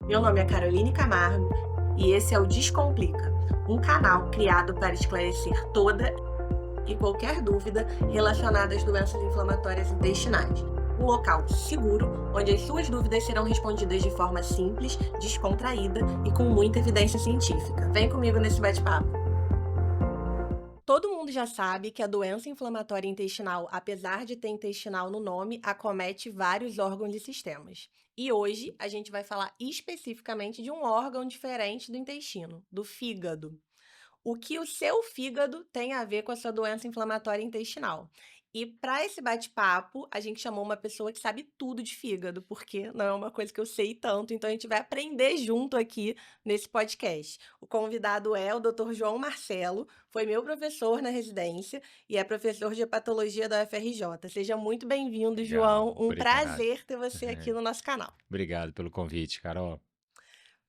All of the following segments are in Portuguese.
Meu nome é Caroline Camargo e esse é o Descomplica, um canal criado para esclarecer toda e qualquer dúvida relacionada às doenças inflamatórias intestinais. Um local seguro onde as suas dúvidas serão respondidas de forma simples, descontraída e com muita evidência científica. Vem comigo nesse bate-papo. Todo mundo já sabe que a doença inflamatória intestinal, apesar de ter intestinal no nome, acomete vários órgãos e sistemas. E hoje a gente vai falar especificamente de um órgão diferente do intestino, do fígado. O que o seu fígado tem a ver com a sua doença inflamatória intestinal? E para esse bate-papo, a gente chamou uma pessoa que sabe tudo de fígado, porque não é uma coisa que eu sei tanto, então a gente vai aprender junto aqui nesse podcast. O convidado é o Dr. João Marcelo, foi meu professor na residência e é professor de hepatologia da UFRJ. Seja muito bem-vindo, Legal, João. Um obrigado. prazer ter você aqui no nosso canal. Obrigado pelo convite, Carol.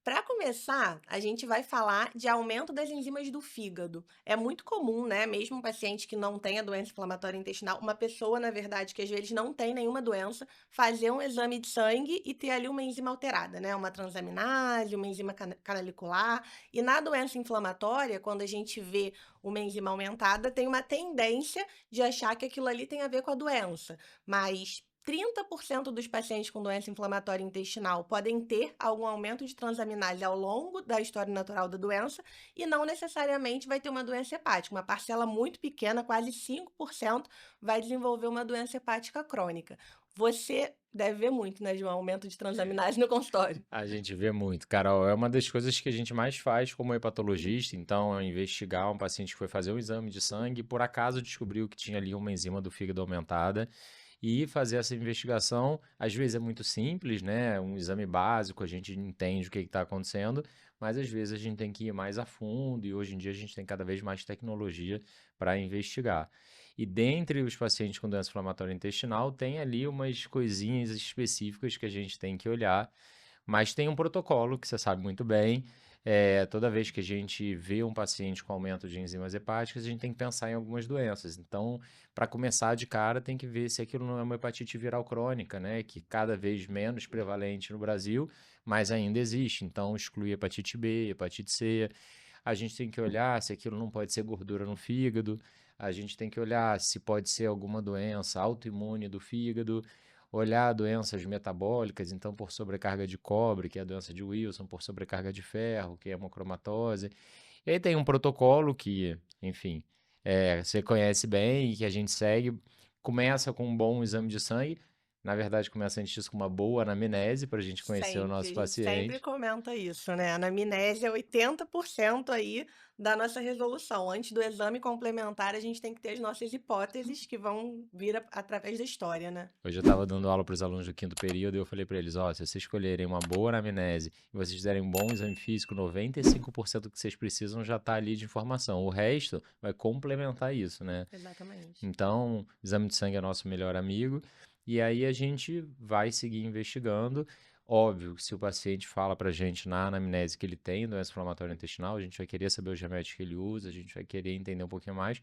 Para começar, a gente vai falar de aumento das enzimas do fígado. É muito comum, né? Mesmo um paciente que não tenha doença inflamatória intestinal, uma pessoa, na verdade, que às vezes não tem nenhuma doença, fazer um exame de sangue e ter ali uma enzima alterada, né? Uma transaminase, uma enzima canalicular. E na doença inflamatória, quando a gente vê uma enzima aumentada, tem uma tendência de achar que aquilo ali tem a ver com a doença. Mas 30% dos pacientes com doença inflamatória intestinal podem ter algum aumento de transaminase ao longo da história natural da doença e não necessariamente vai ter uma doença hepática. Uma parcela muito pequena, quase 5%, vai desenvolver uma doença hepática crônica. Você deve ver muito, né, João? Aumento de transaminase no consultório. A gente vê muito, Carol. É uma das coisas que a gente mais faz como hepatologista. Então, é investigar um paciente que foi fazer um exame de sangue e por acaso descobriu que tinha ali uma enzima do fígado aumentada e fazer essa investigação. Às vezes é muito simples, né? Um exame básico, a gente entende o que está acontecendo, mas às vezes a gente tem que ir mais a fundo e hoje em dia a gente tem cada vez mais tecnologia para investigar. E dentre os pacientes com doença inflamatória intestinal, tem ali umas coisinhas específicas que a gente tem que olhar, mas tem um protocolo que você sabe muito bem. Toda vez que a gente vê um paciente com aumento de enzimas hepáticas, a gente tem que pensar em algumas doenças. Então, para começar de cara, tem que ver se aquilo não é uma hepatite viral crônica, né? Que cada vez menos prevalente no Brasil, mas ainda existe. Então, exclui hepatite B, hepatite C. A gente tem que olhar se aquilo não pode ser gordura no fígado. A gente tem que olhar se pode ser alguma doença autoimune do fígado, olhar doenças metabólicas, então por sobrecarga de cobre, que é a doença de Wilson, por sobrecarga de ferro, que é a hemocromatose. E aí tem um protocolo que, enfim, você conhece bem e que a gente segue. Começa com um bom exame de sangue. Na verdade, começa antes disso com uma boa anamnese para a gente conhecer o Sempre, nosso a gente sempre paciente. comenta isso, né? A anamnese é 80% aí da nossa resolução. Antes do exame complementar, a gente tem que ter as nossas hipóteses que vão vir através da história, né? Hoje eu estava dando aula para os alunos do quinto período e eu falei para eles, ó, se vocês escolherem uma boa anamnese e vocês fizerem um bom exame físico, 95% do que vocês precisam já está ali de informação. O resto vai complementar isso, né? Exatamente. Então, o exame de sangue é nosso melhor amigo e aí a gente vai seguir investigando. Óbvio, se o paciente fala para a gente na anamnese que ele tem doença inflamatória intestinal, a gente vai querer saber os remédios que ele usa, a gente vai querer entender um pouquinho mais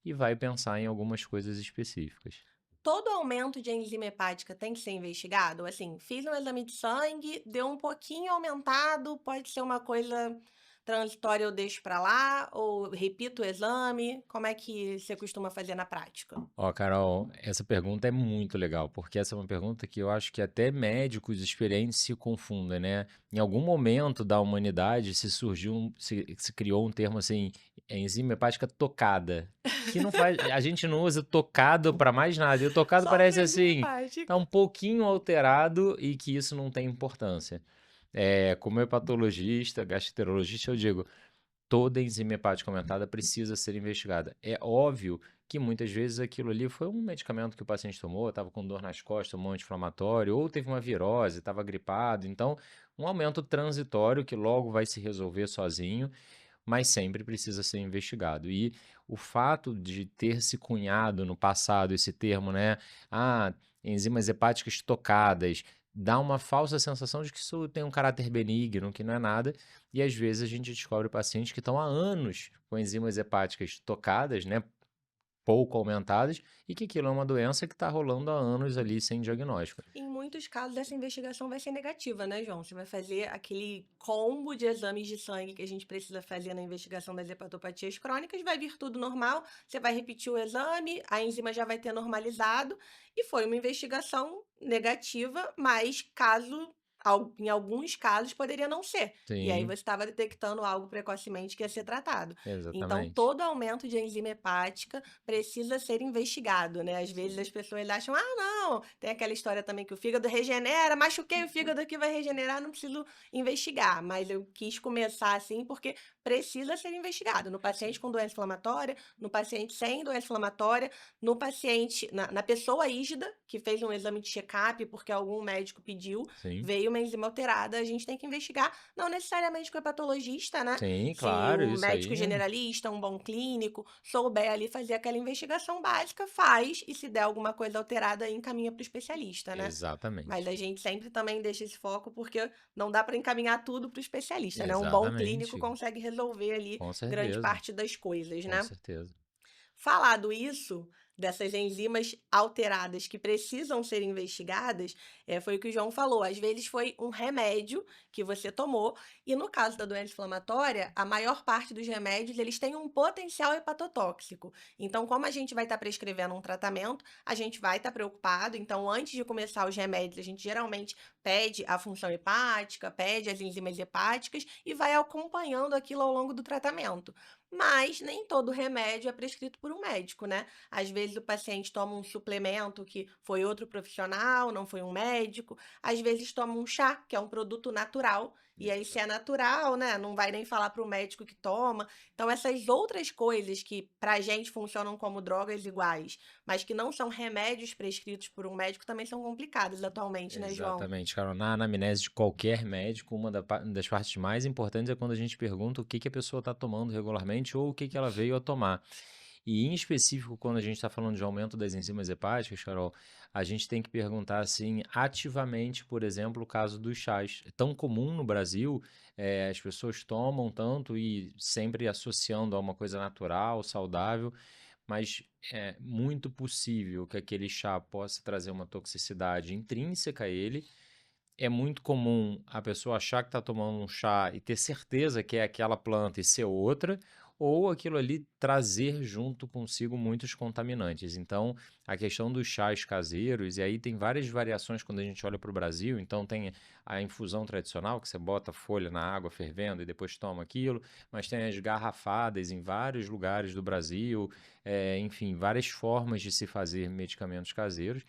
e vai pensar em algumas coisas específicas. Todo aumento de enzima hepática tem que ser investigado? Assim, fiz um exame de sangue, deu um pouquinho aumentado, pode ser uma coisa transitória, eu deixo para lá, ou repito o exame? Como é que você costuma fazer na prática? Ó, Carol, essa pergunta é muito legal, porque essa é uma pergunta que eu acho que até médicos experientes se confundem, né? Em algum momento da humanidade se criou um termo assim, enzima hepática tocada, que não faz, a gente não usa tocado para mais nada. E o tocado Só parece para enzima assim, tá hepática. um pouquinho alterado e que isso não tem importância. Como hepatologista, gastroenterologista, eu digo, toda enzima hepática aumentada precisa ser investigada. É óbvio que muitas vezes aquilo ali foi um medicamento que o paciente tomou, estava com dor nas costas, um anti-inflamatório, ou teve uma virose, estava gripado. Então, um aumento transitório que logo vai se resolver sozinho, mas sempre precisa ser investigado. E o fato de ter se cunhado no passado esse termo, né? Ah, enzimas hepáticas tocadas, dá uma falsa sensação de que isso tem um caráter benigno, que não é nada. E às vezes a gente descobre pacientes que estão há anos com enzimas hepáticas tocadas, né? pouco aumentadas e que aquilo é uma doença que está rolando há anos ali sem diagnóstico. Em muitos casos, essa investigação vai ser negativa, né, João? Você vai fazer aquele combo de exames de sangue que a gente precisa fazer na investigação das hepatopatias crônicas, vai vir tudo normal, você vai repetir o exame, a enzima já vai ter normalizado, e foi uma investigação negativa, mas em alguns casos poderia não ser. E aí Sim, você estava detectando algo precocemente que ia ser tratado. Então, exatamente. todo aumento de enzima hepática precisa ser investigado, né? Às vezes as pessoas acham, ah, não, tem aquela história também que o fígado regenera, machuquei o fígado aqui, vai regenerar, não preciso investigar. Mas eu quis começar assim porque precisa ser investigado no paciente com doença inflamatória, no paciente sem doença inflamatória, no paciente, na pessoa ígida, que fez um exame de check-up porque algum médico pediu, Sim, veio uma enzima alterada, a gente tem que investigar, não necessariamente com o hepatologista, né? sim, Se claro, o isso médico aí. generalista, um bom clínico, souber ali fazer aquela investigação básica, faz, e se der alguma coisa alterada, aí encaminha para o especialista, né? Mas Exatamente. a gente sempre também deixa esse foco porque não dá para encaminhar tudo para o especialista, né? Um bom clínico Exatamente. consegue resolver ali Com grande certeza, parte das coisas, com né? certeza. Falado isso, dessas enzimas alteradas que precisam ser investigadas, foi o que o João falou. Às vezes foi um remédio que você tomou, e no caso da doença inflamatória, a maior parte dos remédios eles têm um potencial hepatotóxico. Então, como a gente vai estar prescrevendo um tratamento, a gente vai estar preocupado. Então, antes de começar os remédios, a gente geralmente pede a função hepática, pede as enzimas hepáticas e vai acompanhando aquilo ao longo do tratamento. Mas nem todo remédio é prescrito por um médico, né? Às vezes o paciente toma um suplemento que foi outro profissional, não foi um médico. Às vezes toma um chá, que é um produto natural. E aí, se é natural, né? Não vai nem falar para o médico que toma. Então, essas outras coisas que pra gente funcionam como drogas iguais, mas que não são remédios prescritos por um médico, também são complicadas atualmente, né, João? Exatamente, Carol. Na anamnese de qualquer médico, uma das partes mais importantes é quando a gente pergunta o que que a pessoa está tomando regularmente ou o que que ela veio a tomar. E em específico, quando a gente está falando de aumento das enzimas hepáticas, Carol, a gente tem que perguntar assim, ativamente, por exemplo, o caso dos chás. É tão comum no Brasil, as pessoas tomam tanto e sempre associando a uma coisa natural, saudável, mas é muito possível que aquele chá possa trazer uma toxicidade intrínseca a ele. É muito comum a pessoa achar que está tomando um chá e ter certeza que é aquela planta e ser outra, ou aquilo ali trazer junto consigo muitos contaminantes. Então, a questão dos chás caseiros, e aí tem várias variações quando a gente olha para o Brasil. Então, tem a infusão tradicional, que você bota folha na água fervendo e depois toma aquilo, mas tem as garrafadas em vários lugares do Brasil, enfim, várias formas de se fazer medicamentos caseiros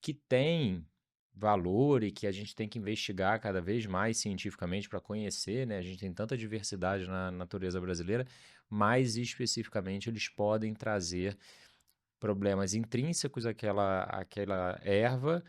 que têm valor e que a gente tem que investigar cada vez mais cientificamente para conhecer, né? A gente tem tanta diversidade na natureza brasileira, mais especificamente eles podem trazer problemas intrínsecos àquela erva,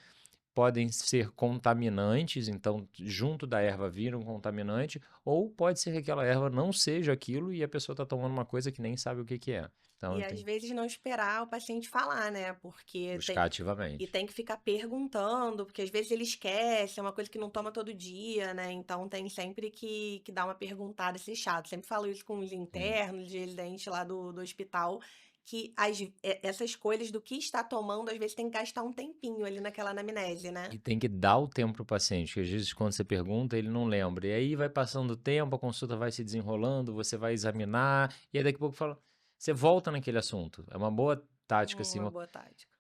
podem ser contaminantes, então junto da erva vira um contaminante, ou pode ser que aquela erva não seja aquilo e a pessoa está tomando uma coisa que nem sabe o que que é. Então E às tem que vezes não esperar o paciente falar, né? Porque buscar e ativamente. tem que ficar perguntando, porque às vezes ele esquece, é uma coisa que não toma todo dia, né? Então tem sempre que dar uma perguntada, esse chato. Sempre falo isso com os Sim. internos, de residentes lá do hospital, que essas coisas do que está tomando, às vezes tem que gastar um tempinho ali naquela anamnese, né? E tem que dar o tempo para o paciente, que às vezes quando você pergunta, ele não lembra. E aí vai passando o tempo, a consulta vai se desenrolando, você vai examinar, e aí daqui a pouco fala, você volta naquele assunto. É uma boa tática, assim. Uma boa tática.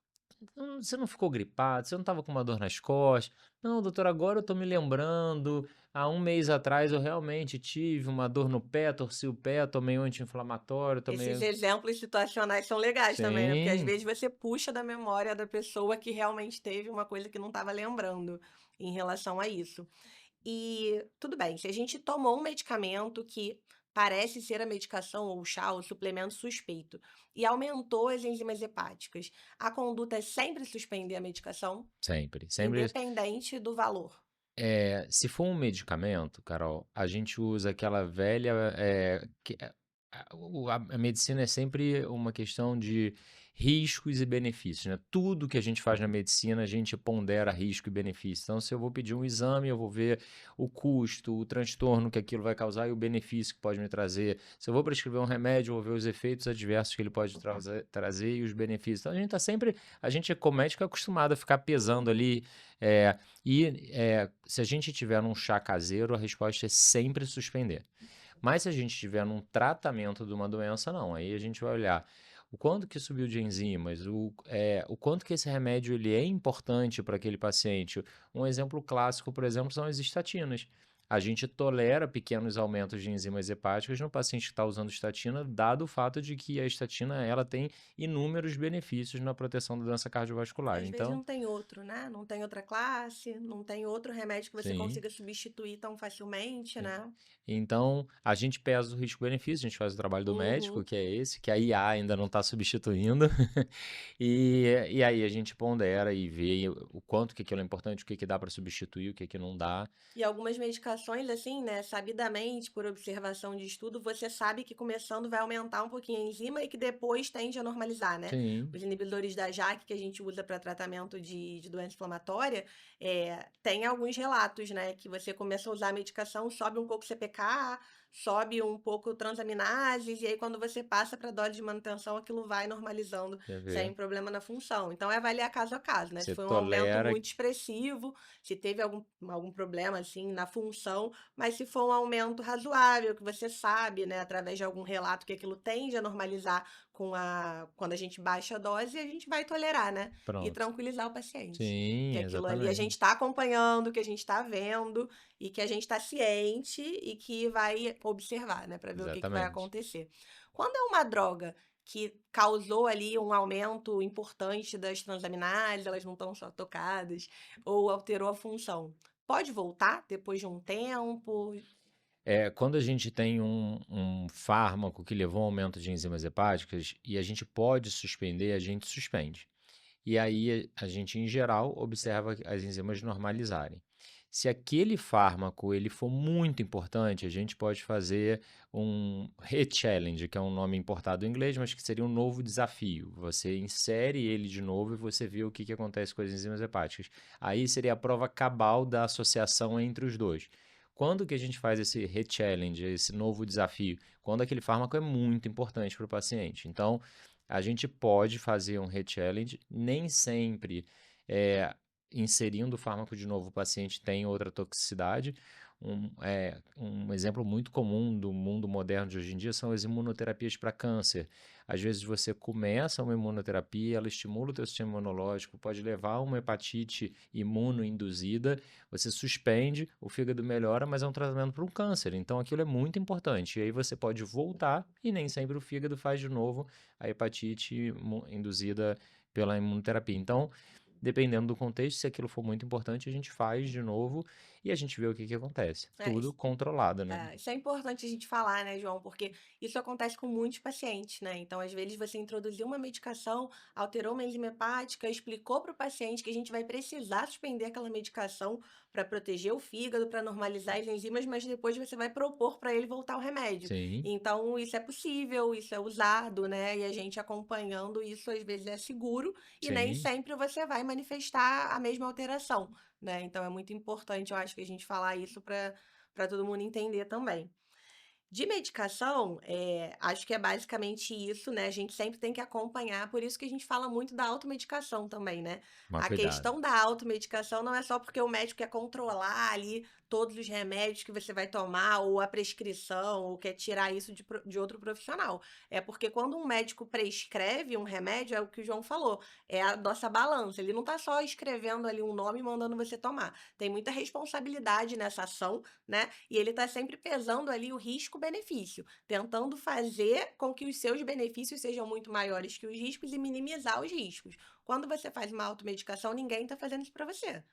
Você não ficou gripado? Você não estava com uma dor nas costas? Não, doutor, agora eu tô me lembrando. Há um mês atrás eu realmente tive uma dor no pé, torci o pé, tomei um anti-inflamatório, Esses tomei. exemplos situacionais são legais também, né? Porque às Sim, vezes você puxa da memória da pessoa que realmente teve uma coisa que não estava lembrando em relação a isso. E tudo bem, se a gente tomou um medicamento que parece ser a medicação ou o chá ou suplemento suspeito e aumentou as enzimas hepáticas, a conduta é sempre suspender a medicação, sempre. Sempre. independente do valor. Se for um medicamento, Carol, a gente usa aquela velha. A medicina é sempre uma questão de riscos e benefícios, né? Tudo que a gente faz na medicina, a gente pondera risco e benefício. Então, se eu vou pedir um exame, eu vou ver o custo, o transtorno que aquilo vai causar e o benefício que pode me trazer. Se eu vou prescrever um remédio, eu vou ver os efeitos adversos que ele pode trazer e os benefícios. Então, a gente está sempre, a gente como médico é acostumado a ficar pesando ali. Se a gente tiver num chá caseiro, a resposta é sempre suspender. Mas se a gente estiver num tratamento de uma doença, não. Aí a gente vai olhar o quanto que subiu de enzimas, o quanto que esse remédio ele é importante para aquele paciente. Um exemplo clássico, por exemplo, são as estatinas. A gente tolera pequenos aumentos de enzimas hepáticas no paciente que está usando estatina, dado o fato de que a estatina ela tem inúmeros benefícios na proteção da doença cardiovascular. Às vezes Então, não tem outro, né? Não tem outra classe, não tem outro remédio que você sim. consiga substituir tão facilmente, né? Então, a gente pesa o risco-benefício, a gente faz o trabalho do médico, Uhum. que é esse, que a IA ainda não está substituindo. E aí a gente pondera e vê o quanto que aquilo é importante, o que que dá para substituir, o que que não dá. E algumas medicações, assim, né, sabidamente, por observação de estudo, você sabe que começando vai aumentar um pouquinho a enzima e que depois tende a normalizar, né? Sim, Os inibidores da JAK que a gente usa para tratamento de doença inflamatória, tem alguns relatos, né, que você começa a usar a medicação, sobe um pouco o CPK, sobe um pouco transaminases, e aí quando você passa para dose de manutenção, aquilo vai normalizando quer ver? sem problema na função. Então é avaliar caso a caso, né? Se Você foi um aumento tolera. muito expressivo, se teve algum problema assim na função, mas se for um aumento razoável, que você sabe, né, através de algum relato que aquilo tende a normalizar quando a gente baixa a dose, a gente vai tolerar, né? E Pronto. tranquilizar o paciente. Sim, Que aquilo ali a gente exatamente. está acompanhando, que a gente está vendo e que a gente está ciente e que vai observar, né, para ver o que que vai Exatamente. acontecer. Quando é uma droga que causou ali um aumento importante das transaminases, elas não estão só tocadas, ou alterou a função. Pode voltar depois de um tempo? Quando a gente tem um fármaco que levou a um aumento de enzimas hepáticas e a gente pode suspender, a gente suspende. E aí a gente, em geral, observa as enzimas normalizarem. Se aquele fármaco ele for muito importante, a gente pode fazer um re-challenge, que é um nome importado em inglês, mas que seria um novo desafio. Você insere ele de novo e você vê o que que acontece com as enzimas hepáticas. Aí seria a prova cabal da associação entre os dois. Quando que a gente faz esse re-challenge, esse novo desafio? Quando aquele fármaco é muito importante para o paciente. Então, a gente pode fazer um re-challenge, nem sempre é, inserindo o fármaco de novo o paciente tem outra toxicidade. Um exemplo muito comum do mundo moderno de hoje em dia são as imunoterapias para câncer. Às vezes você começa uma imunoterapia, ela estimula o teu sistema imunológico, pode levar a uma hepatite imunoinduzida, você suspende, o fígado melhora, mas é um tratamento para um câncer, então aquilo é muito importante. E aí você pode voltar e nem sempre o fígado faz de novo a hepatite induzida pela imunoterapia. Então, dependendo do contexto, se aquilo for muito importante, a gente faz de novo e a gente vê o que que acontece. É, Tudo controlado, né? isso é importante a gente falar, né, João? Porque isso acontece com muitos pacientes, né? Então, às vezes, você introduziu uma medicação, alterou uma enzima hepática, explicou para o paciente que a gente vai precisar suspender aquela medicação para proteger o fígado, para normalizar as enzimas, mas depois você vai propor para ele voltar ao remédio. Sim, Então, isso é possível, isso é usado, né? E a gente acompanhando isso, às vezes, é seguro e nem sim. sempre você vai manifestar a mesma alteração, né? Então, é muito importante, eu acho, que a gente falar isso para todo mundo entender também. De medicação, acho que é basicamente isso, né? A gente sempre tem que acompanhar, por isso que a gente fala muito da automedicação também, né? Mas A cuidado. questão da automedicação não é só porque o médico quer controlar ali todos os remédios que você vai tomar, ou a prescrição, ou quer tirar isso de outro profissional. É porque quando um médico prescreve um remédio, é o que o João falou, é a nossa balança. Ele não tá só escrevendo ali um nome e mandando você tomar. Tem muita responsabilidade nessa ação, né? E ele está sempre pesando ali o risco-benefício, tentando fazer com que os seus benefícios sejam muito maiores que os riscos e minimizar os riscos. Quando você faz uma automedicação, ninguém está fazendo isso para você.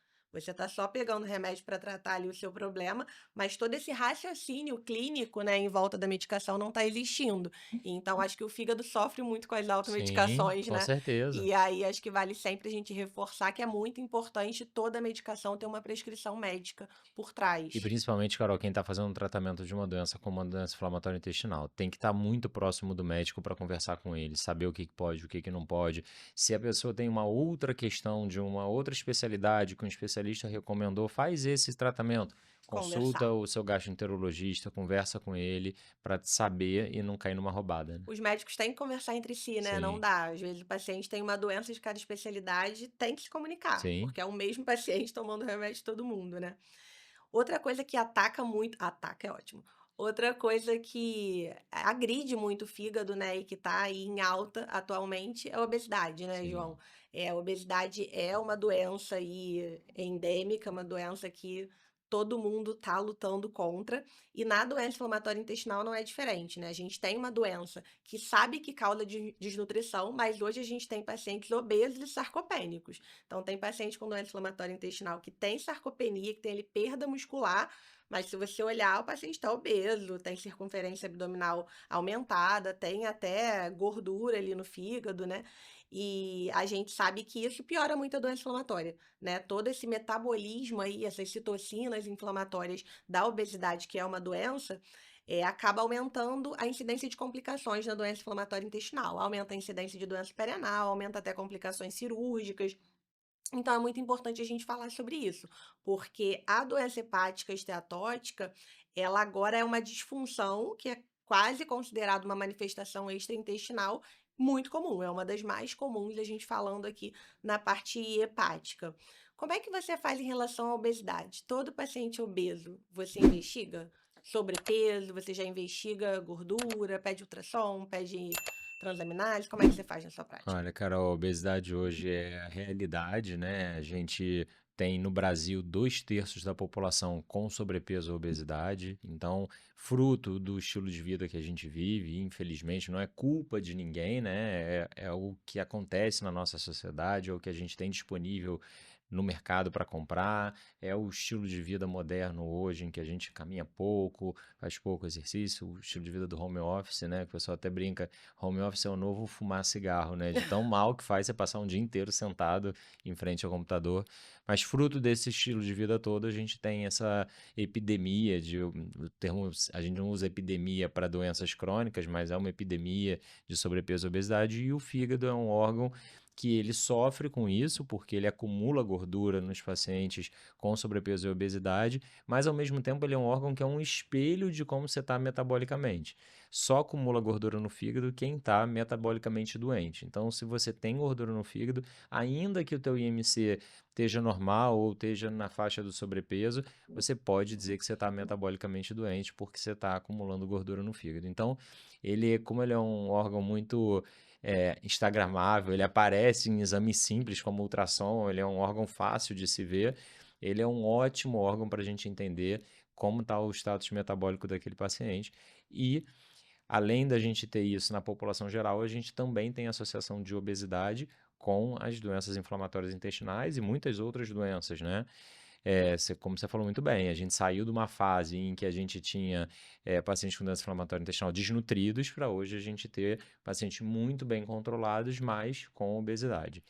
Você está só pegando remédio para tratar ali o seu problema, mas todo esse raciocínio clínico, né, em volta da medicação não está existindo. Então, acho que o fígado sofre muito com as Sim, automedicações, com né? certeza. E aí acho que vale sempre a gente reforçar que é muito importante toda medicação ter uma prescrição médica por E trás. principalmente, Carol, quem está fazendo um tratamento de uma doença como uma doença inflamatória intestinal, tem que estar muito próximo do médico para conversar com ele, saber o que que pode, o que que não pode. Se a pessoa tem uma outra questão de uma outra especialidade que um especialista recomendou, faz esse tratamento. Consulta Conversar. o seu gastroenterologista, conversa com ele para saber e não cair numa roubada, né? Os médicos têm que conversar entre si, né? Não Sim, dá. Às vezes o paciente tem uma doença de cada especialidade, tem que se comunicar, sim, porque é o mesmo paciente tomando remédio de todo mundo, né? Outra coisa que ataca muito, ataca é ótimo. Outra coisa que agride muito o fígado, né, e que tá aí em alta atualmente é a obesidade, né, João? sim. A obesidade é uma doença aí endêmica, uma doença que todo mundo tá lutando contra, e na doença inflamatória intestinal não é diferente, né? A gente tem uma doença que sabe que causa desnutrição, mas hoje a gente tem pacientes obesos e sarcopênicos. Então, tem paciente com doença inflamatória intestinal que tem sarcopenia, que tem ali perda muscular, mas se você olhar, o paciente está obeso, tem circunferência abdominal aumentada, tem até gordura ali no fígado, né? E a gente sabe que isso piora muito a doença inflamatória, né? Todo esse metabolismo aí, essas citocinas inflamatórias da obesidade, que é uma doença, acaba aumentando a incidência de complicações na doença inflamatória intestinal. Aumenta a incidência de doença perianal, aumenta até complicações cirúrgicas. Então é muito importante a gente falar sobre isso, porque a doença hepática esteatótica, ela agora é uma disfunção que é quase considerada uma manifestação extraintestinal muito comum, é uma das mais comuns a gente falando aqui na parte hepática. Como é que você faz em relação à obesidade? Todo paciente obeso, você investiga sobrepeso, você já investiga gordura, pede ultrassom, pede transaminase, como é que você faz na sua prática? Olha, cara, a obesidade hoje é a realidade, né? A gente tem no Brasil 2/3 da população com sobrepeso ou obesidade. Então, fruto do estilo de vida que a gente vive, infelizmente, não é culpa de ninguém, né? É o que acontece na nossa sociedade, é o que a gente tem disponível no mercado para comprar, é o estilo de vida moderno hoje em que a gente caminha pouco, faz pouco exercício, o estilo de vida do home office, né? Que o pessoal até brinca. Home office é o novo fumar cigarro, né? De tão mal que faz você passar um dia inteiro sentado em frente ao computador. Mas fruto desse estilo de vida todo, a gente tem essa epidemia o termo, a gente não usa epidemia para doenças crônicas, mas é uma epidemia de sobrepeso e obesidade, e o fígado é um órgão que ele sofre com isso, porque ele acumula gordura nos pacientes com sobrepeso e obesidade, mas ao mesmo tempo ele é um órgão que é um espelho de como você está metabolicamente. Só acumula gordura no fígado quem está metabolicamente doente. Então, se você tem gordura no fígado, ainda que o teu IMC esteja normal ou esteja na faixa do sobrepeso, você pode dizer que você está metabolicamente doente porque você está acumulando gordura no fígado. Então, como ele é um órgão muito instagramável, ele aparece em exames simples como ultrassom, ele é um órgão fácil de se ver, ele é um ótimo órgão para a gente entender como está o status metabólico daquele paciente. E além da gente ter isso na população geral, a gente também tem associação de obesidade com as doenças inflamatórias intestinais e muitas outras doenças, né? Como você falou muito bem, a gente saiu de uma fase em que a gente tinha pacientes com doença inflamatória intestinal desnutridos para hoje a gente ter pacientes muito bem controlados, mas com obesidade.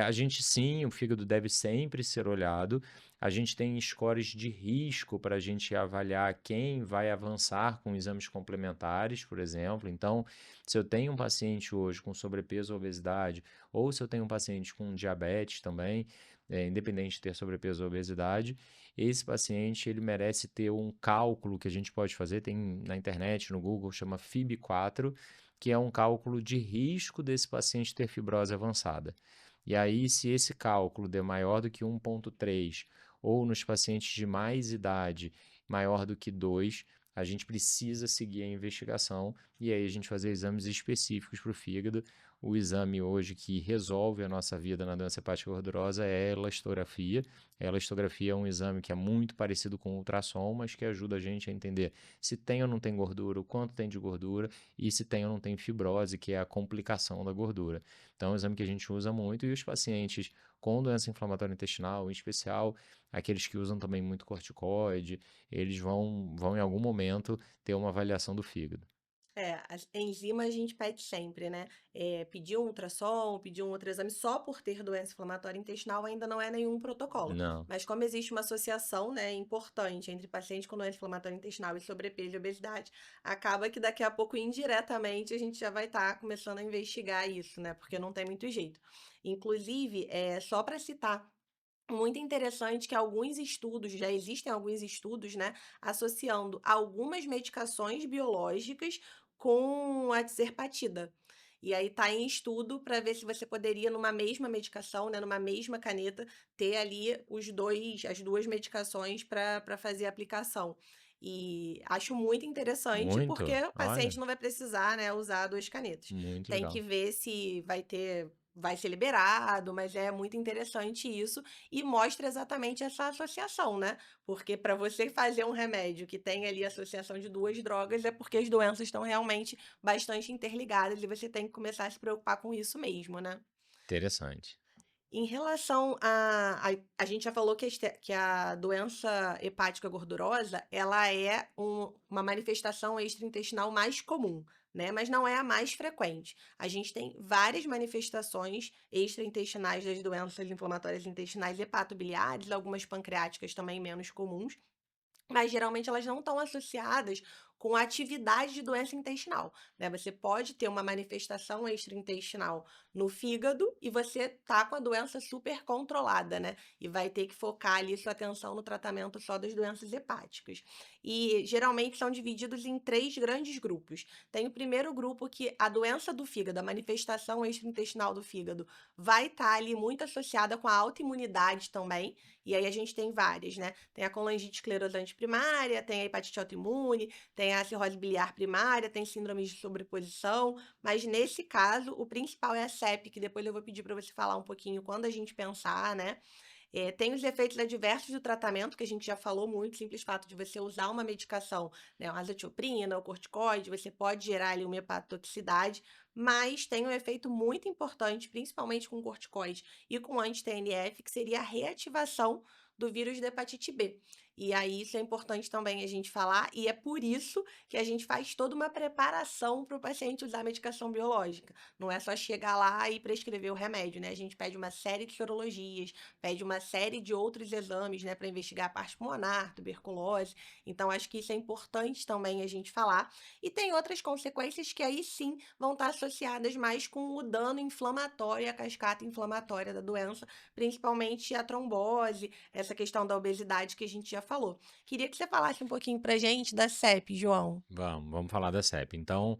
A gente sim, o fígado deve sempre ser olhado. A gente tem scores de risco para a gente avaliar quem vai avançar com exames complementares, por exemplo. Então, se eu tenho um paciente hoje com sobrepeso ou obesidade, ou se eu tenho um paciente com diabetes também, independente de ter sobrepeso ou obesidade, esse paciente ele merece ter um cálculo que a gente pode fazer, tem na internet, no Google, chama FIB4, que é um cálculo de risco desse paciente ter fibrose avançada. E aí, se esse cálculo der maior do que 1,3, ou nos pacientes de mais idade, maior do que 2, a gente precisa seguir a investigação e aí a gente fazer exames específicos para o fígado. O exame hoje que resolve a nossa vida na doença hepática gordurosa é a elastografia. A elastografia é um exame que é muito parecido com o ultrassom, mas que ajuda a gente a entender se tem ou não tem gordura, o quanto tem de gordura e se tem ou não tem fibrose, que é a complicação da gordura. Então, é um exame que a gente usa muito e os pacientes com doença inflamatória intestinal, em especial aqueles que usam também muito corticoide, eles vão em algum momento ter uma avaliação do fígado. As enzimas a gente pede sempre, né? Pedir um ultrassom, pedir um outro exame só por ter doença inflamatória intestinal ainda não é nenhum protocolo. Não, Mas como existe uma associação, né, importante entre pacientes com doença inflamatória intestinal e sobrepeso e obesidade, acaba que daqui a pouco, indiretamente, a gente já vai estar começando a investigar isso, né? Porque não tem muito jeito. Inclusive, só para citar muito interessante que alguns estudos, já existem alguns estudos, né, associando algumas medicações biológicas com a tirzepatida. E aí tá em estudo para ver se você poderia, numa mesma medicação, né, numa mesma caneta, ter ali as duas medicações para fazer a aplicação. E acho muito interessante porque muito, o olha, paciente não vai precisar, né, usar duas canetas. muito Tem que legal. ver se vai ser liberado, mas é muito interessante isso e mostra exatamente essa associação, né? Porque para você fazer um remédio que tem ali associação de duas drogas é porque as doenças estão realmente bastante interligadas e você tem que começar a se preocupar com isso mesmo, né? Interessante. Em relação a gente já falou que a doença hepática gordurosa, ela é uma manifestação extraintestinal mais comum, né? Mas não é a mais frequente. A gente tem várias manifestações extraintestinais das doenças inflamatórias intestinais hepatobiliares, algumas pancreáticas também menos comuns, mas geralmente elas não estão associadas com a atividade de doença intestinal, né? Você pode ter uma manifestação extraintestinal no fígado e você tá com a doença super controlada, né? E vai ter que focar ali sua atenção no tratamento só das doenças hepáticas. E geralmente são divididos em três grandes grupos. Tem o primeiro grupo que a doença do fígado, a manifestação extraintestinal do fígado, vai estar ali muito associada com a autoimunidade também. E aí a gente tem várias, né? Tem a colangite esclerosante primária, tem a hepatite autoimune, tem a cirrose biliar primária, tem síndromes de sobreposição, mas nesse caso, o principal é a CEP, que depois eu vou pedir para você falar um pouquinho quando a gente pensar, né? Tem os efeitos adversos do tratamento, que a gente já falou muito, simples fato de você usar uma medicação, né, uma azatioprina, ou corticoide, você pode gerar ali uma hepatotoxicidade, mas tem um efeito muito importante, principalmente com corticoide e com anti-TNF, que seria a reativação do vírus da hepatite B. E aí isso é importante também a gente falar, e é por isso que a gente faz toda uma preparação para o paciente usar a medicação biológica. Não é só chegar lá e prescrever o remédio, né? A gente pede uma série de sorologias, pede uma série de outros exames, né, para investigar a parte pulmonar, tuberculose. Então, acho que isso é importante também a gente falar. E tem outras consequências que aí sim vão estar associadas mais com o dano inflamatório e a cascata inflamatória da doença, principalmente a trombose, essa questão da obesidade que a gente já falou. Queria que você falasse um pouquinho pra gente da CEP, João. Vamos falar da CEP. Então,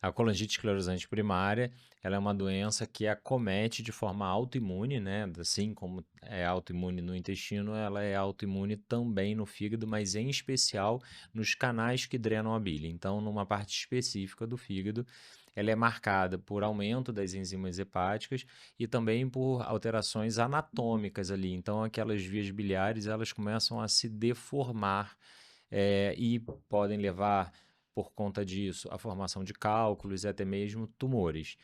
a colangite esclerosante primária, ela é uma doença que acomete de forma autoimune, né? Assim como é autoimune no intestino, ela é autoimune também no fígado, mas em especial nos canais que drenam a bile. Então, numa parte específica do fígado, ela é marcada por aumento das enzimas hepáticas e também por alterações anatômicas ali. Então, aquelas vias biliares, elas começam a se deformar e podem levar, por conta disso, à formação de cálculos e até mesmo tumores.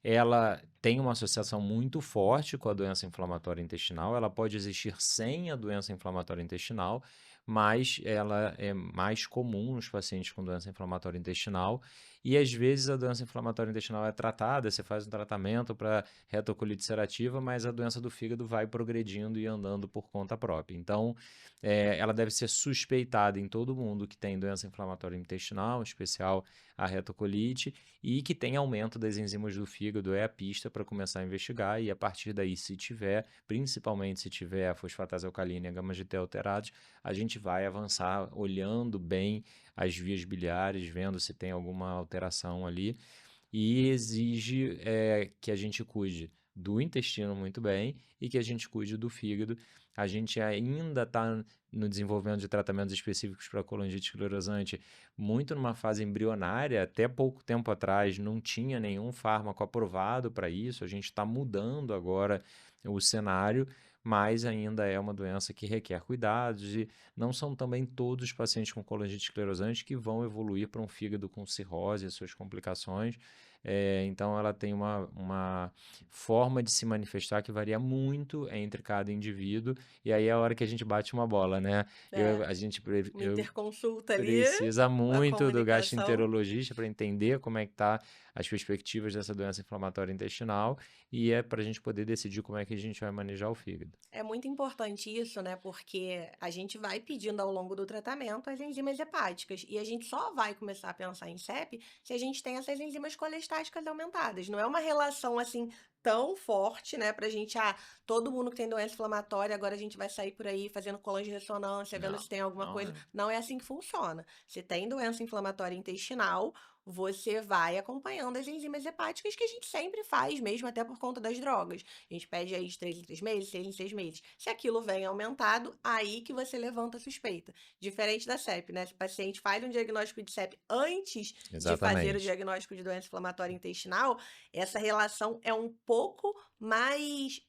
Ela tem uma associação muito forte com a doença inflamatória intestinal. Ela pode existir sem a doença inflamatória intestinal, mas ela é mais comum nos pacientes com doença inflamatória intestinal. E às vezes a doença inflamatória intestinal é tratada, você faz um tratamento para retocolite ulcerativa, mas a doença do fígado vai progredindo e andando por conta própria. Então, ela deve ser suspeitada em todo mundo que tem doença inflamatória intestinal, em especial a retocolite, e que tem aumento das enzimas do fígado, é a pista para começar a investigar, e a partir daí, se tiver, principalmente se tiver a fosfatase alcalina e a gama-GT alterados, a gente vai avançar olhando bem as vias biliares, vendo se tem alguma alteração ali, e exige que a gente cuide do intestino muito bem e que a gente cuide do fígado, a gente ainda está no desenvolvimento de tratamentos específicos para colangite esclerosante, muito numa fase embrionária. Até pouco tempo atrás não tinha nenhum fármaco aprovado para isso, a gente está mudando agora o cenário, mas ainda é uma doença que requer cuidados e não são também todos os pacientes com colangite esclerosante que vão evoluir para um fígado com cirrose e suas complicações. Então, ela tem uma forma de se manifestar que varia muito entre cada indivíduo, e aí é a hora que a gente bate uma bola, né? É, uma Eu interconsulta ali, precisa a muito do comunicação. gastroenterologista para entender como é que tá as perspectivas dessa doença inflamatória intestinal, e é para a gente poder decidir como é que a gente vai manejar o fígado. É muito importante isso, né? Porque a gente vai pedindo ao longo do tratamento as enzimas hepáticas. E a gente só vai começar a pensar em CEP se a gente tem essas enzimas colestáticas aumentadas. Não é uma relação assim tão forte, né? Pra gente, todo mundo que tem doença inflamatória, agora a gente vai sair por aí fazendo colônia de ressonância, vendo Não, se tem alguma não coisa. é. Não é assim que funciona. Se tem doença inflamatória intestinal, você vai acompanhando as enzimas hepáticas que a gente sempre faz, mesmo até por conta das drogas. A gente pede aí de 3 em 3 meses, 6 em 6 meses. Se aquilo vem aumentado, aí que você levanta a suspeita. Diferente da CEP, né? Se o paciente faz um diagnóstico de CEP antes de fazer o Exatamente. diagnóstico de doença inflamatória intestinal, essa relação é um pouco mais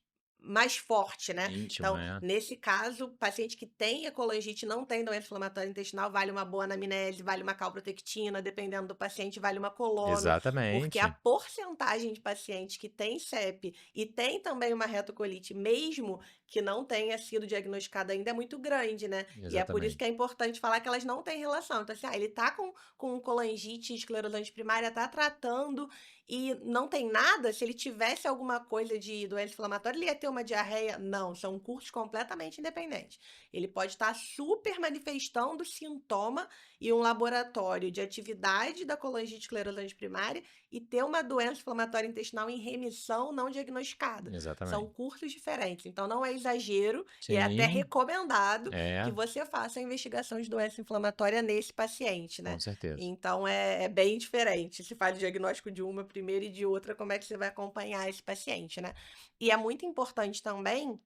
forte, né? Íntimo, Então, é. nesse caso, paciente que tem colangite não tem doença inflamatória intestinal, vale uma boa anamnese, vale uma calprotectina, dependendo do paciente, vale uma colono, porque a Exatamente. porcentagem de pacientes que tem CEP e tem também uma retocolite, mesmo que não tenha sido diagnosticada ainda, é muito grande, né? E é por isso que é Exatamente. importante falar que elas não têm relação. Então, assim, ele tá com colangite esclerosante primária, tá tratando e não tem nada. Se ele tivesse alguma coisa de doença inflamatória, ele ia ter uma diarreia? Não, são cursos completamente independentes. Ele pode estar super manifestando sintoma e um laboratório de atividade da colangite esclerosante primária e ter uma doença inflamatória intestinal em remissão não diagnosticada. São Exatamente. cursos diferentes. Então, não é exagero e é até Sim, recomendado que é, você faça a investigação de doença inflamatória nesse paciente, com né? certeza. Então, é bem diferente. Se faz o diagnóstico de uma primeiro e de outra, como é que você vai acompanhar esse paciente, né? E é muito importante também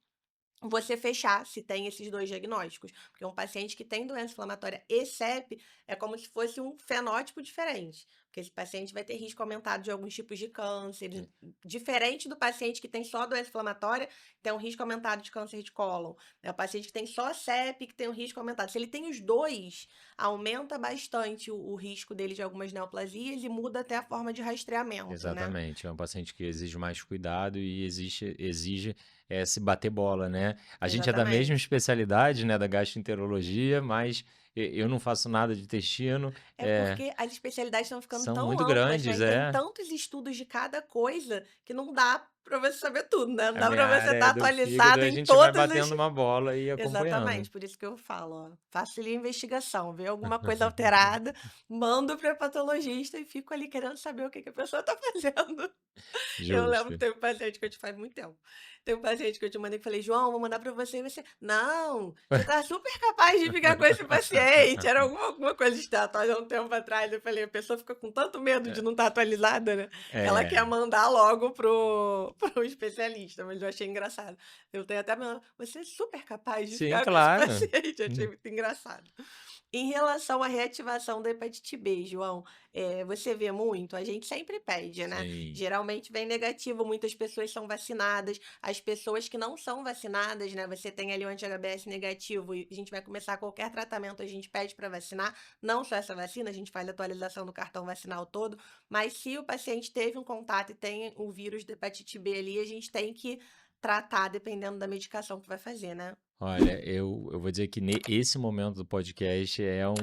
você fechar se tem esses dois diagnósticos. Porque um paciente que tem doença inflamatória e CEP é como se fosse um fenótipo diferente. Porque esse paciente vai ter risco aumentado de alguns tipos de câncer. Diferente do paciente que tem só doença inflamatória, tem um risco aumentado de câncer de cólon. É o paciente que tem só CEP, que tem um risco aumentado. Se ele tem os dois, aumenta bastante o risco dele de algumas neoplasias e muda até a forma de rastreamento, né? Exatamente, é um paciente que exige mais cuidado e exige se bater bola, né? A gente é da mesma Exatamente. especialidade, né, da gastroenterologia, mas eu não faço nada de intestino, É porque as especialidades estão ficando são tão muito amplas, né? grandes, E tem tantos estudos de cada coisa que não dá para você saber tudo, né? Não A dá minha para você área estar é do fígado, atualizado a em gente vai todas as. batendo uma bola e acompanhando. Exatamente, por isso que eu falo, ó, faço ali a investigação, vê alguma coisa alterada, mando para patologista e fico ali querendo saber o que que a pessoa está fazendo. Eu lembro que Justo. teve um paciente que eu te faz muito tempo. Tem um paciente que eu te mandei que falei, João, vou mandar pra você. E você, não, você tá super capaz de ficar com esse paciente. Era alguma coisa estatória há um tempo atrás. Eu falei, a pessoa fica com tanto medo de não estar atualizada, né? Que ela quer É, mandar logo pro especialista. Mas eu achei engraçado. Eu tenho até, você é super capaz de sim, ficar com esse claro. paciente. Eu achei muito engraçado. Em relação à reativação da hepatite B, João, você vê muito? A gente sempre pede, né? Sim. Geralmente vem negativo, muitas pessoas são vacinadas. As pessoas que não são vacinadas, né? Você tem ali o anti-HBS negativo e a gente vai começar qualquer tratamento, a gente pede para vacinar. Não só essa vacina, a gente faz a atualização do cartão vacinal todo. Mas se o paciente teve um contato e tem o vírus da hepatite B ali, a gente tem que tratar dependendo da medicação que vai fazer, né? Olha, eu vou dizer que esse momento do podcast é um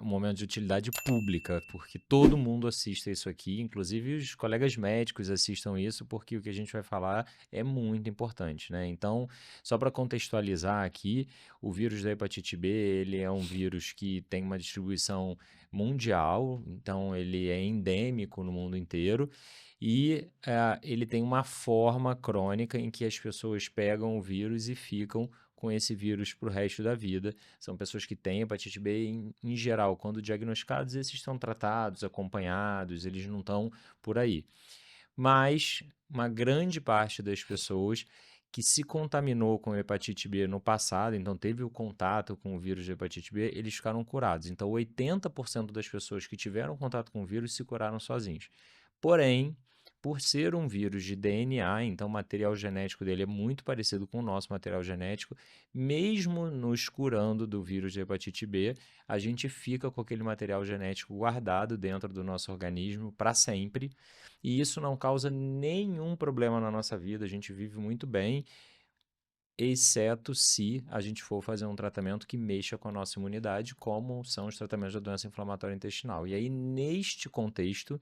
momento de utilidade pública, porque todo mundo assista isso aqui, inclusive os colegas médicos assistam isso, porque o que a gente vai falar é muito importante, né? Então, só para contextualizar aqui, o vírus da hepatite B, ele é um vírus que tem uma distribuição mundial, então ele é endêmico no mundo inteiro. E ele tem uma forma crônica em que as pessoas pegam o vírus e ficam com esse vírus para o resto da vida. São pessoas que têm hepatite B em geral, quando diagnosticados, esses estão tratados, acompanhados, eles não estão por aí. Mas uma grande parte das pessoas que se contaminou com hepatite B no passado, então teve o contato com o vírus de hepatite B, eles ficaram curados. Então, 80% das pessoas que tiveram contato com o vírus se curaram sozinhos. Porém, por ser um vírus de DNA, então o material genético dele é muito parecido com o nosso material genético, mesmo nos curando do vírus de hepatite B, a gente fica com aquele material genético guardado dentro do nosso organismo para sempre, e isso não causa nenhum problema na nossa vida, a gente vive muito bem, exceto se a gente for fazer um tratamento que mexa com a nossa imunidade, como são os tratamentos da doença inflamatória intestinal. E aí, neste contexto,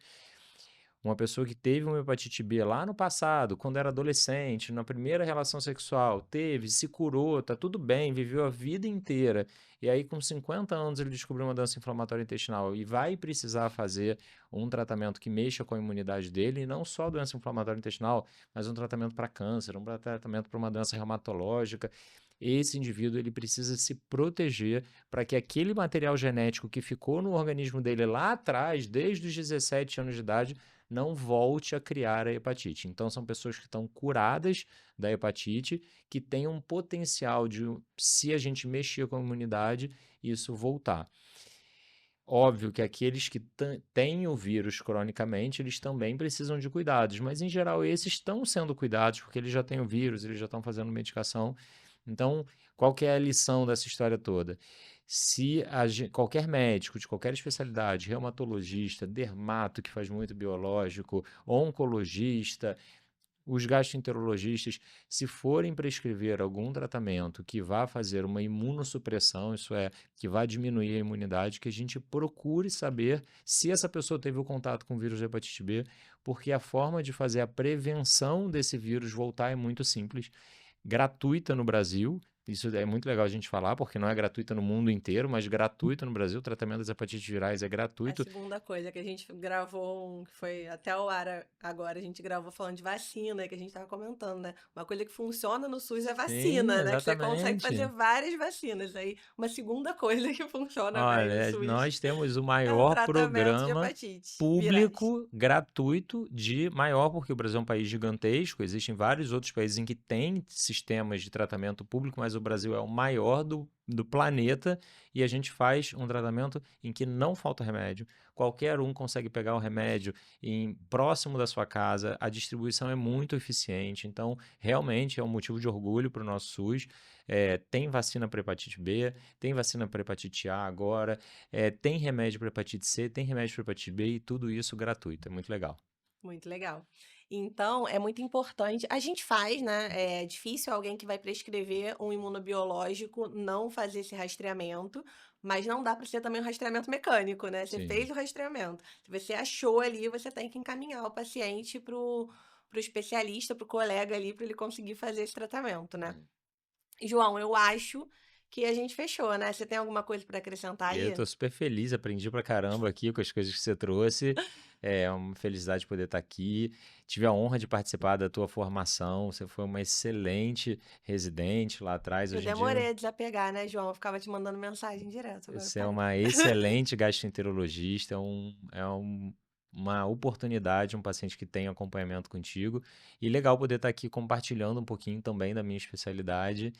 uma pessoa que teve uma hepatite B lá no passado, quando era adolescente, na primeira relação sexual, teve, se curou, tá tudo bem, viveu a vida inteira, e aí com 50 anos ele descobriu uma doença inflamatória intestinal e vai precisar fazer um tratamento que mexa com a imunidade dele, e não só doença inflamatória intestinal, mas um tratamento para câncer, um tratamento para uma doença reumatológica. Esse indivíduo ele precisa se proteger para que aquele material genético que ficou no organismo dele lá atrás, desde os 17 anos de idade, não volte a criar a hepatite. Então, são pessoas que estão curadas da hepatite, que têm um potencial de, se a gente mexer com a imunidade, isso voltar. Óbvio que aqueles que têm o vírus cronicamente, eles também precisam de cuidados, mas em geral esses estão sendo cuidados porque eles já têm o vírus, eles já estão fazendo medicação. Então, qual que é a lição dessa história toda? Se qualquer médico de qualquer especialidade, reumatologista, dermato que faz muito biológico, oncologista, os gastroenterologistas, se forem prescrever algum tratamento que vá fazer uma imunossupressão, isso é, que vá diminuir a imunidade, que a gente procure saber se essa pessoa teve o contato com o vírus de hepatite B, porque a forma de fazer a prevenção desse vírus voltar é muito simples, gratuita no Brasil. Isso é muito legal a gente falar, porque não é gratuita no mundo inteiro, mas gratuita no Brasil. O tratamento das hepatites virais é A gratuito. segunda coisa que a gente gravou, que foi até o ar agora, a gente gravou falando de vacina, que a gente tava comentando, né? Uma coisa que funciona no SUS é Sim, vacina, né? Que você consegue fazer exatamente. várias vacinas. Aí, uma segunda coisa que funciona bem no Olha, SUS nós temos o é o maior tratamento de programa hepatite virais. público gratuito de maior, porque o Brasil é um país gigantesco, existem vários outros países em que tem sistemas de tratamento público, mas o Brasil é o maior do planeta e a gente faz um tratamento em que não falta remédio. Qualquer um consegue pegar o remédio próximo da sua casa, a distribuição é muito eficiente, então realmente é um motivo de orgulho para o nosso SUS. Tem vacina para hepatite B, tem vacina para hepatite A agora, tem remédio para hepatite C, tem remédio para hepatite B e tudo isso gratuito. É muito legal. Muito legal. Então, é muito importante. A gente faz, né? É difícil alguém que vai prescrever um imunobiológico não fazer esse rastreamento, mas não dá para ser também um rastreamento mecânico, né? Você Sim. fez o rastreamento. Se você achou ali, você tem que encaminhar o paciente pro especialista, pro colega ali, para ele conseguir fazer esse tratamento, né? João, eu acho que a gente fechou, né? Você tem alguma coisa para acrescentar Eu aí? tô super feliz, aprendi pra caramba aqui com as coisas que você trouxe. É uma felicidade poder estar aqui. Tive a honra de participar da tua formação. Você foi uma excelente residente lá atrás. Eu Hoje em dia, demorei a desapegar, né, João? Eu ficava te mandando mensagem direto, agora eu você é parei. uma excelente gastroenterologista. Uma oportunidade, um paciente que tem acompanhamento contigo. E legal poder estar aqui compartilhando um pouquinho também da minha especialidade.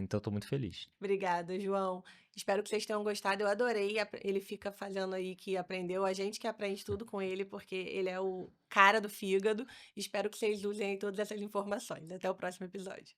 Então, estou muito feliz. Obrigada, João. Espero que vocês tenham gostado. Eu adorei. Ele fica fazendo aí que aprendeu. A gente que aprende tudo com ele, porque ele é o cara do fígado. Espero que vocês usem aí todas essas informações. Até o próximo episódio.